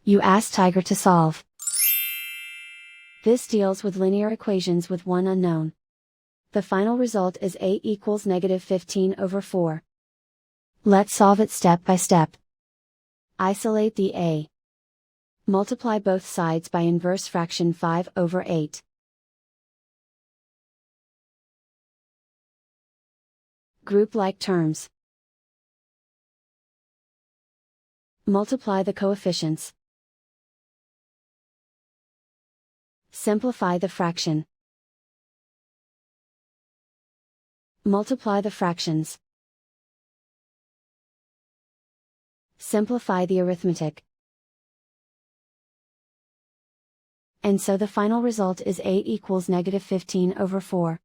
You ask Tiger to solve. This deals with linear equations with one unknown. The final result is a equals -15/4. Let's solve it step by step. Isolate the a. Multiply both sides by inverse fraction 5/8. Group like terms. Multiply the coefficients. Simplify the fraction. Multiply the fractions. Simplify the arithmetic. And so the final result is a equals -15/4.